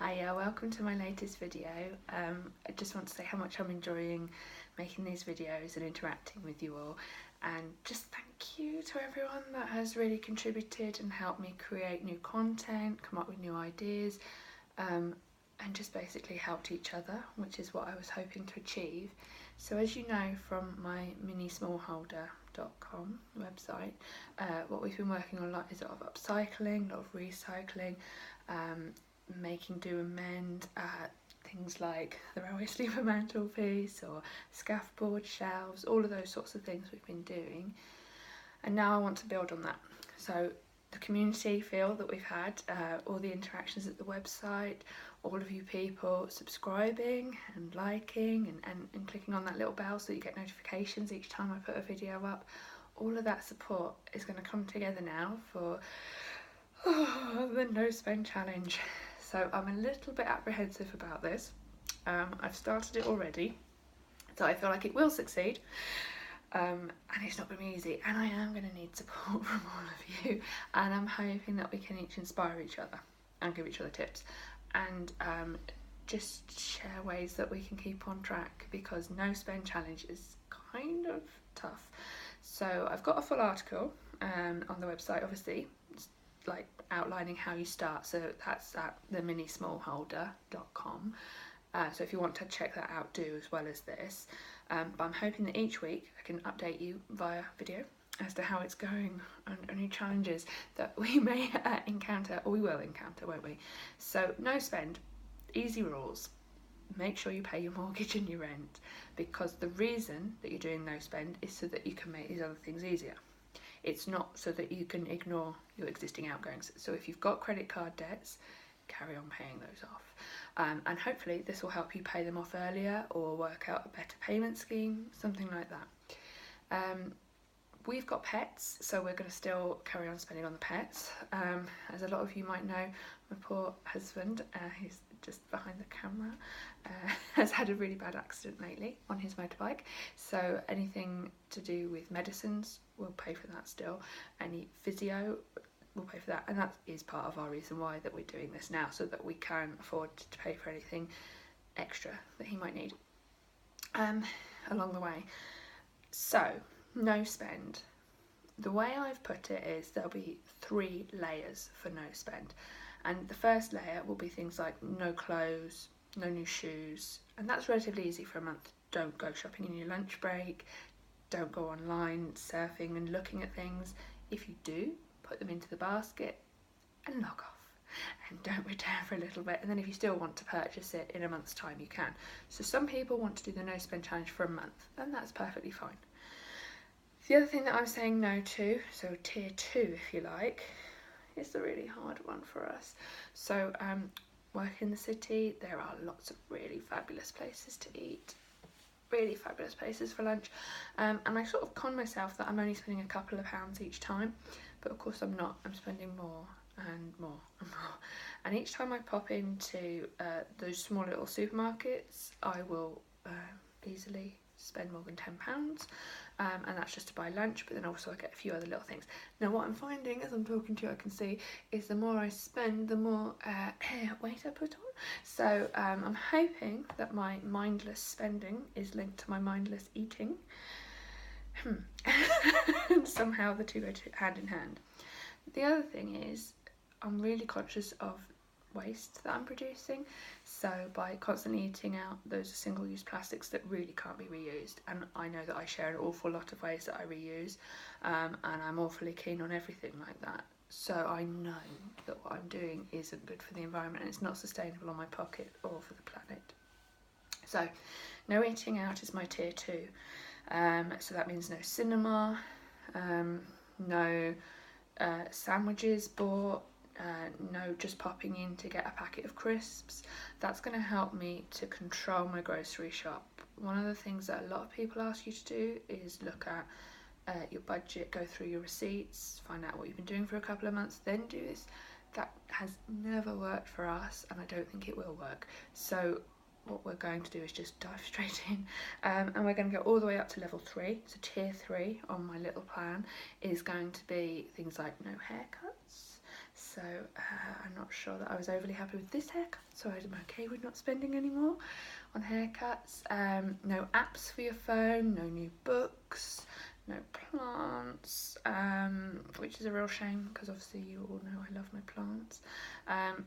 Hiya, welcome to my latest video. I just want to say how much I'm enjoying making these videos and interacting with you all, and just thank you to everyone that has really contributed and helped me create new content, come up with new ideas, and just basically helped each other, which is what I was hoping to achieve. So as you know from my minismallholder.com website, what we've been working on a lot is a lot of upcycling, a lot of recycling, making do and mend, things like the railway sleeper mantelpiece or scaffboard shelves, all of those sorts of things we've been doing. And now I want to build on that. So the community feel that we've had, all the interactions at the website, all of you people subscribing and liking and clicking on that little bell so you get notifications each time I put a video up, all of that support is going to come together now for the No Spend Challenge. So I'm a little bit apprehensive about this. I've started it already, so I feel like it will succeed. And it's not going to be easy, and I am going to need support from all of you, and I'm hoping that we can each inspire each other and give each other tips and just share ways that we can keep on track, because No Spend Challenge is kind of tough. So I've got a full article on the website, obviously, like outlining how you start, so that's at theminismallholder.com. So if you want to check that out, do, as well as this. But I'm hoping that each week I can update you via video as to how it's going and any challenges that we may encounter, or we will encounter, won't we? So no spend, easy rules. Make sure you pay your mortgage and your rent, because the reason that you're doing no spend is so that you can make these other things easier. It's not so that you can ignore your existing outgoings. So if you've got credit card debts, carry on paying those off. And hopefully this will help you pay them off earlier or work out a better payment scheme, something like that. We've got pets, so we're going to still carry on spending on the pets. As a lot of you might know, my poor husband, who's just behind the camera, has had a really bad accident lately on his motorbike. So anything to do with medicines, we'll pay for that still. Any physio, we'll pay for that. And that is part of our reason why that we're doing this now, so that we can afford to pay for anything extra that he might need along the way. So, no spend. The way I've put it is there'll be 3 layers for no spend. And the first layer will be things like no clothes, no new shoes, and that's relatively easy for a month. Don't go shopping in your lunch break, don't go online surfing and looking at things. If you do, put them into the basket and log off. And don't return for a little bit, and then if you still want to purchase it in a month's time, you can. So some people want to do the no spend challenge for a month, and that's perfectly fine. The other thing that I'm saying no to, so tier 2 if you like, is the really hard one for us. So work in the city, there are lots of really fabulous places to eat, really fabulous places for lunch, and I sort of con myself that I'm only spending a couple of pounds each time, but of course I'm not. I'm spending more and more and more, and each time I pop into those small little supermarkets, I will easily spend more than £10, and that's just to buy lunch, but then also I get a few other little things. Now what I'm finding as I'm talking to you, I can see, is the more I spend, the more weight I put on. So I'm hoping that my mindless spending is linked to my mindless eating. And somehow the two go hand in hand. The other thing is, I'm really conscious of waste that I'm producing, so by constantly eating out, those are single-use plastics that really can't be reused, and I know that I share an awful lot of ways that I reuse, and I'm awfully keen on everything like that. So I know that what I'm doing isn't good for the environment, and it's not sustainable on my pocket or for the planet. So no eating out is my tier 2. So that means no cinema, no sandwiches bought, no just popping in to get a packet of crisps. That's going to help me to control my grocery shop. One of the things that a lot of people ask you to do is look at your budget, go through your receipts, find out what you've been doing for a couple of months, then do this. That has never worked for us, and I don't think it will work. So what we're going to do is just dive straight in, and we're going to go all the way up to level 3. So tier 3 on my little plan is going to be things like no haircuts, so I'm not sure that I was overly happy with this haircut, so I'm okay with not spending any more on haircuts. No apps for your phone, no new books, no plants, which is a real shame because obviously you all know I love my plants.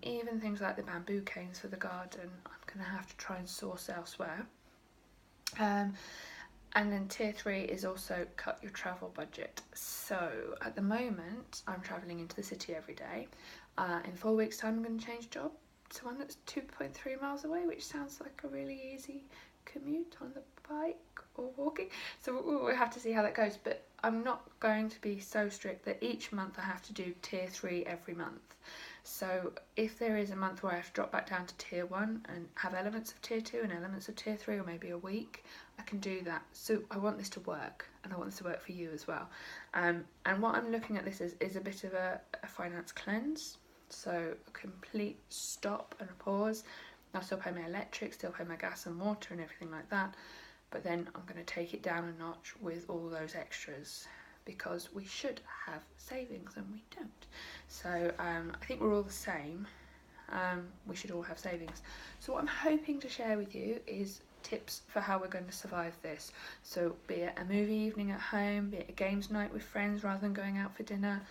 Even things like the bamboo canes for the garden, I'm going to have to try and source elsewhere. And then tier 3 is also cut your travel budget. So at the moment, I'm travelling into the city every day. In 4 weeks' time, I'm going to change job to one that's 2.3 miles away, which sounds like a really easy commute on the bike or walking. So we'll have to see how that goes. But I'm not going to be so strict that each month I have to do tier 3 every month. So if there is a month where I have to drop back down to tier 1 and have elements of tier 2 and elements of tier 3, or maybe a week, I can do that. So I want this to work, and I want this to work for you as well. And what I'm looking at this is a bit of a finance cleanse. So a complete stop and a pause. I'll still pay my electric, still pay my gas and water and everything like that. But then I'm going to take it down a notch with all those extras, because we should have savings and we don't. So I think we're all the same. We should all have savings. So what I'm hoping to share with you is tips for how we're going to survive this. So be it a movie evening at home, be it a games night with friends rather than going out for dinner,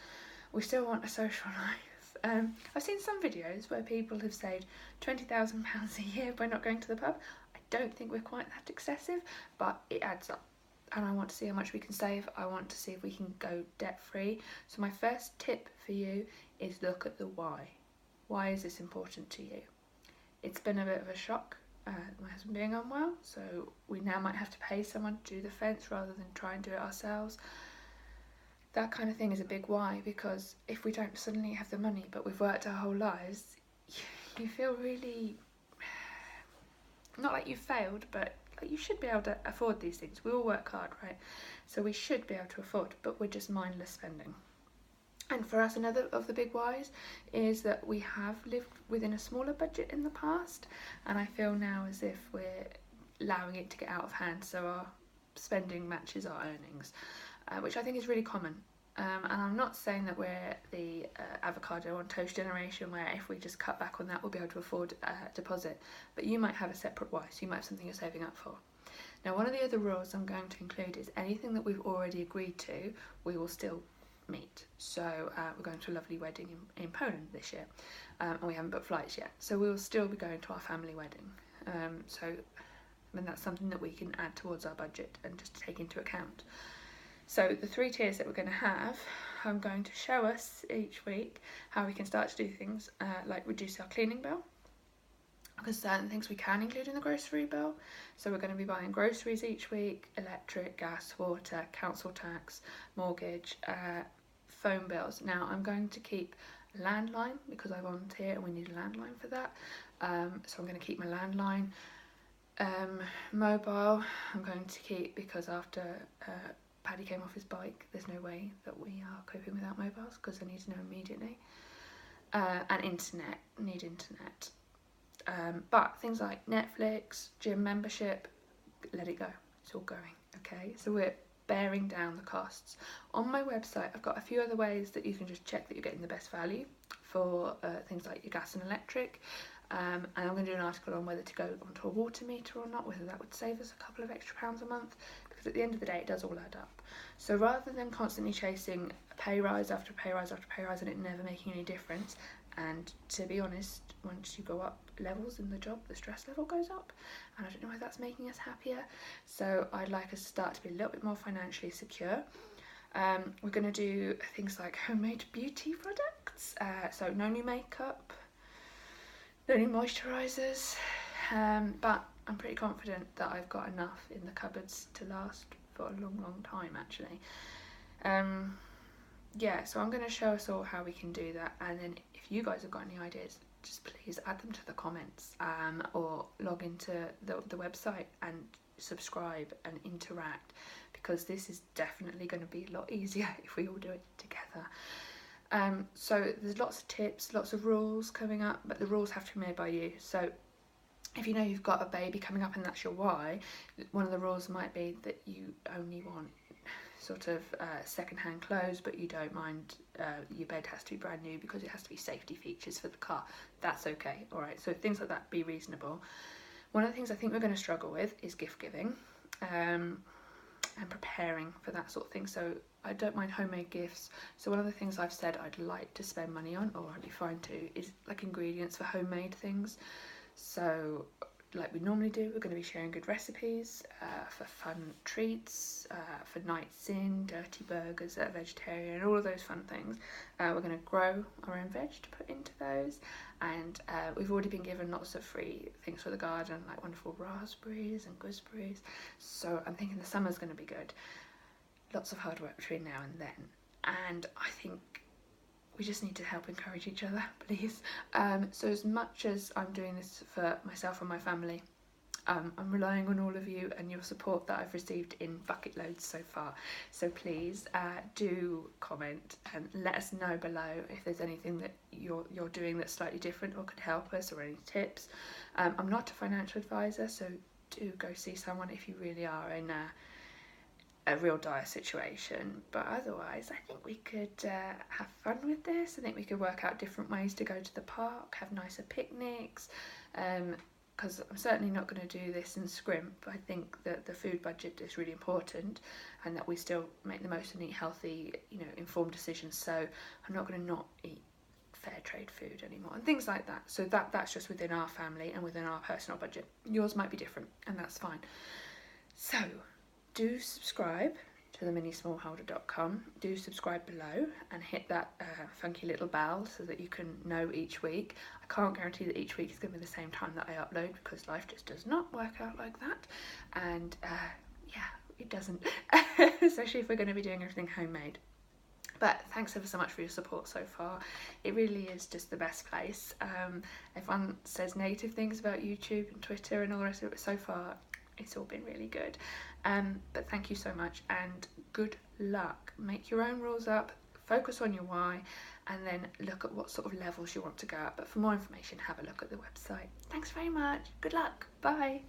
we still want a social life. I've seen some videos where people have saved £20,000 a year by not going to the pub. I don't think we're quite that excessive, but it adds up. And I want to see how much we can save. I want to see if we can go debt free. So my first tip for you is look at the why. Why is this important to you? It's been a bit of a shock, my husband being unwell, so we now might have to pay someone to do the fence rather than try and do it ourselves. That kind of thing is a big why, because if we don't suddenly have the money but we've worked our whole lives, you feel really, not like you've failed, but you should be able to afford these things. We all work hard, right? So we should be able to afford, but we're just mindless spending. And for us, another of the big whys is that we have lived within a smaller budget in the past, and I feel now as if we're allowing it to get out of hand, so our spending matches our earnings, which I think is really common. And I'm not saying that we're the avocado on toast generation where if we just cut back on that we'll be able to afford a deposit, but you might have a separate why, so you might have something you're saving up for. Now, one of the other rules I'm going to include is anything that we've already agreed to, we will still meet. So we're going to a lovely wedding in Poland this year, and we haven't booked flights yet, so we will still be going to our family wedding. So I mean, that's something that we can add towards our budget and just take into account. So the 3 tiers that we're going to have, I'm going to show us each week how we can start to do things like reduce our cleaning bill, because certain things we can include in the grocery bill. So we're going to be buying groceries each week, electric, gas, water, council tax, mortgage, phone bills. Now I'm going to keep a landline because I volunteer and we need a landline for that. So I'm going to keep my landline. Mobile I'm going to keep because after Paddy came off his bike, there's no way that we are coping without mobiles because I need to know immediately. And internet, need internet. But things like Netflix, gym membership, let it go. It's all going, okay? So we're bearing down the costs. On my website, I've got a few other ways that you can just check that you're getting the best value for things like your gas and electric. And I'm going to do an article on whether to go onto a water meter or not, whether that would save us a couple of extra pounds a month, because at the end of the day, it does all add up. So rather than constantly chasing a pay rise after pay rise after pay rise and it never making any difference, and to be honest, once you go up levels in the job, the stress level goes up, and I don't know if that's making us happier. So I'd like us to start to be a little bit more financially secure. We're going to do things like homemade beauty products, so no new makeup, no new moisturisers, but I'm pretty confident that I've got enough in the cupboards to last for a long time actually. Yeah, so I'm going to show us all how we can do that, and then if you guys have got any ideas, just please add them to the comments, or log into the website and subscribe and interact, because this is definitely going to be a lot easier if we all do it together. So there's lots of tips, lots of rules coming up, but the rules have to be made by you. So if you know you've got a baby coming up and that's your why, one of the rules might be that you only want sort of second-hand clothes, but you don't mind your bed has to be brand new because it has to be safety features for the car, that's okay. All right, so things like that, be reasonable. One of the things I think we're going to struggle with is gift giving, and preparing for that sort of thing. So I don't mind homemade gifts. So one of the things I've said I'd like to spend money on, or I'd be fine to, is like ingredients for homemade things. So like we normally do, we're going to be sharing good recipes for fun treats, for nights in, dirty burgers that are vegetarian, and all of those fun things. We're going to grow our own veg to put into those, and we've already been given lots of free things for the garden, like wonderful raspberries and gooseberries. So I'm thinking the summer's going to be good. Lots of hard work between now and then, and I think we just need to help encourage each other, please. So as much as I'm doing this for myself and my family, I'm relying on all of you and your support that I've received in bucket loads so far. So please do comment and let us know below if there's anything that you're doing that's slightly different or could help us, or any tips. I'm not a financial advisor, so do go see someone if you really are in a real dire situation, but otherwise I think we could have fun with this. I think we could work out different ways to go to the park, have nicer picnics, because I'm certainly not going to do this and scrimp. I think that the food budget is really important, and that we still make the most and eat healthy, informed decisions. So I'm not going to not eat fair trade food anymore and things like that. So that's just within our family and within our personal budget. Yours might be different, and that's fine. So do subscribe to theminismallholder.com. Do subscribe below and hit that funky little bell so that you can know each week. I can't guarantee that each week is going to be the same time that I upload, because life just does not work out like that. And yeah, it doesn't, especially if we're going to be doing everything homemade. But thanks ever so much for your support so far. It really is just the best place. Everyone says negative things about YouTube and Twitter and all the rest of it. So far, it's all been really good. But thank you so much, and good luck. Make your own rules up, focus on your why, and then look at what sort of levels you want to go at. But for more information, have a look at the website. Thanks very much. Good luck. Bye.